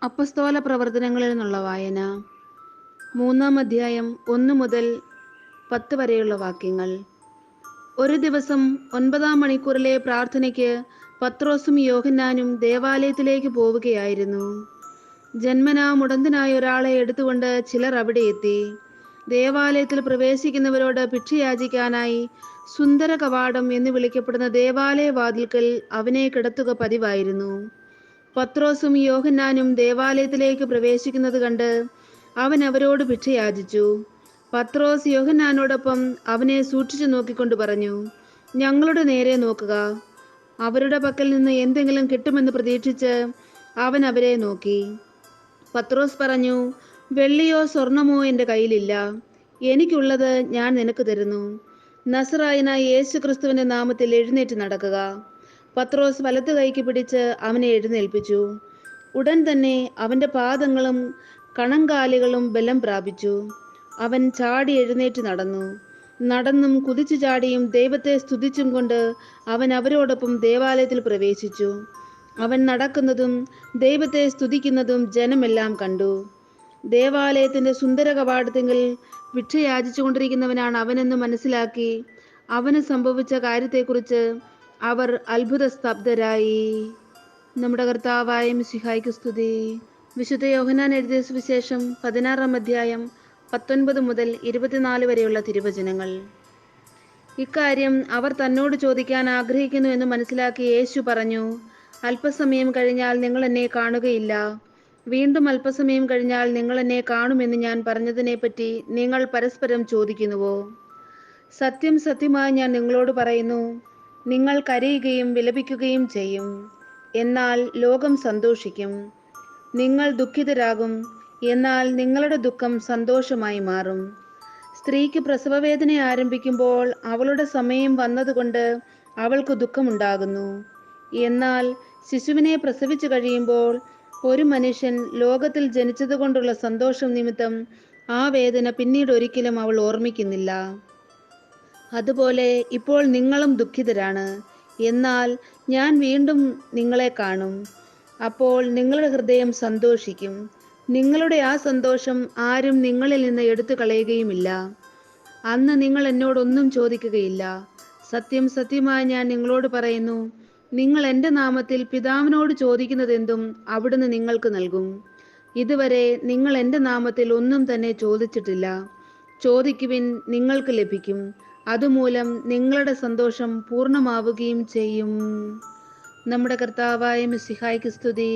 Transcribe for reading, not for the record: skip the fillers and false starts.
അപ്പസ്തോല പ്രവർത്തനങ്ങളിൽ നിന്നുള്ള വായന 3-ാം അധ്യായം 1 മുതൽ 10 വരെയുള്ള വാക്യങ്ങൾ. ഒരു ദിവസം 9-ാം മണിക്കൂറിലെ പ്രാർത്ഥനയ്ക്ക് പത്രോസും യോഹന്നാനും ദേവാലയത്തിലേക്ക് പോവുകയായിരുന്നു. ജന്മനാ മുടന്തനായ ഒരാളെ എടുത്തുകൊണ്ട് ചിലർ അവിടെ എത്തി. ദേവാലയത്തിൽ പ്രവേശിക്കുന്നവരോട് ഭിക്ഷയാചിക്കാനായി സുന്ദര കവാടം എന്ന് വിളിക്കപ്പെടുന്ന ദേവാലയ വാതിൽക്കൽ അവനെ കിടത്തുക പതിവായിരുന്നു. പത്രോസും യോഹന്നാനും ദേവാലയത്തിലേക്ക് പ്രവേശിക്കുന്നത് കണ്ട് അവൻ അവരോട് ഭിക്ഷയാചിച്ചു. പത്രോസ് യോഹന്നാനോടൊപ്പം അവനെ സൂക്ഷിച്ചു നോക്കിക്കൊണ്ട് പറഞ്ഞു, ഞങ്ങളുടെ നേരെ നോക്കുക. അവരുടെ പക്കൽ നിന്ന് എന്തെങ്കിലും കിട്ടുമെന്ന് പ്രതീക്ഷിച്ച് അവൻ അവരെ നോക്കി. പത്രോസ് പറഞ്ഞു, വെള്ളിയോ സ്വർണമോ എൻ്റെ കയ്യിലില്ല. എനിക്കുള്ളത് ഞാൻ നിനക്ക് തരുന്നു. നസറായനായ യേശു ക്രിസ്തുവിൻ്റെ നാമത്തിൽ എഴുന്നേറ്റ് നടക്കുക. പത്രോസ് വലത്ത് കൈക്ക് പിടിച്ച് അവനെ എഴുന്നേൽപ്പിച്ചു. ഉടൻ തന്നെ അവൻ്റെ പാദങ്ങളും കണങ്കാലുകളും ബലം പ്രാപിച്ചു. അവൻ ചാടി എഴുന്നേറ്റ് നടന്നു. നടന്നും കുതിച്ചു ചാടിയും ദൈവത്തെ സ്തുതിച്ചും കൊണ്ട് അവൻ അവരോടൊപ്പം ദേവാലയത്തിൽ പ്രവേശിച്ചു. അവൻ നടക്കുന്നതും ദൈവത്തെ സ്തുതിക്കുന്നതും ജനമെല്ലാം കണ്ടു. ദേവാലയത്തിൻ്റെ സുന്ദര കവാടത്തിങ്കിൽ ഭിക്ഷയാചിച്ചു കൊണ്ടിരിക്കുന്നവനാണ് അവനെന്ന് മനസ്സിലാക്കി അവന് സംഭവിച്ച കാര്യത്തെക്കുറിച്ച് അവർ അത്ഭുത സ്തബ്ധരായി. നമ്മുടെ കർത്താവായ മിശിഹായ്ക്ക് സ്തുതി. വിശുദ്ധ യോഹന്നാൻ എഴുതിയ സുവിശേഷം 16-ാം അധ്യായം 19 മുതൽ 24 വരെയുള്ള തിരുവചനങ്ങൾ. ഇക്കാര്യം അവർ തന്നോട് ചോദിക്കാൻ ആഗ്രഹിക്കുന്നു എന്ന് മനസ്സിലാക്കി യേശു പറഞ്ഞു, അല്പസമയം കഴിഞ്ഞാൽ നിങ്ങൾ എന്നെ കാണുകയില്ല. വീണ്ടും അല്പസമയം കഴിഞ്ഞാൽ നിങ്ങൾ എന്നെ കാണുമെന്ന് ഞാൻ പറഞ്ഞതിനെപ്പറ്റി നിങ്ങൾ പരസ്പരം ചോദിക്കുന്നുവോ? സത്യം സത്യമായി ഞാൻ നിങ്ങളോട് പറയുന്നു, നിങ്ങൾ കരയുകയും വിലപിക്കുകയും ചെയ്യും, എന്നാൽ ലോകം സന്തോഷിക്കും. നിങ്ങൾ ദുഃഖിതരാകും, എന്നാൽ നിങ്ങളുടെ ദുഃഖം സന്തോഷമായി മാറും. സ്ത്രീക്ക് പ്രസവവേദന ആരംഭിക്കുമ്പോൾ അവളുടെ സമയം വന്നതുകൊണ്ട് അവൾക്ക് ദുഃഖമുണ്ടാകുന്നു. എന്നാൽ ശിശുവിനെ പ്രസവിച്ചു കഴിയുമ്പോൾ ഒരു മനുഷ്യൻ ലോകത്തിൽ ജനിച്ചതുകൊണ്ടുള്ള സന്തോഷം നിമിത്തം ആ വേദന പിന്നീട് ഒരിക്കലും അവൾ ഓർമ്മിക്കുന്നില്ല. അതുപോലെ ഇപ്പോൾ നിങ്ങളും ദുഃഖിതരാണ്, എന്നാൽ ഞാൻ വീണ്ടും നിങ്ങളെ കാണും. അപ്പോൾ നിങ്ങളുടെ ഹൃദയം സന്തോഷിക്കും. നിങ്ങളുടെ ആ സന്തോഷം ആരും നിങ്ങളിൽ നിന്ന് എടുത്തു കളയുകയുമില്ല. അന്ന് നിങ്ങൾ എന്നോടൊന്നും ചോദിക്കുകയില്ല. സത്യം സത്യമായി ഞാൻ നിങ്ങളോട് പറയുന്നു, നിങ്ങൾ എൻ്റെ നാമത്തിൽ പിതാവിനോട് ചോദിക്കുന്നതെന്തും അവിടുന്ന് നിങ്ങൾക്ക് നൽകും. ഇതുവരെ നിങ്ങൾ എൻ്റെ നാമത്തിൽ ഒന്നും തന്നെ ചോദിച്ചിട്ടില്ല. ചോദിക്കുവിൻ, നിങ്ങൾക്ക് ലഭിക്കും. അതുമൂലം നിങ്ങളുടെ സന്തോഷം പൂർണ്ണമാവുകയും ചെയ്യും. നമ്മുടെ കർത്താവായ മിശിഹായ്ക്ക് സ്തുതി.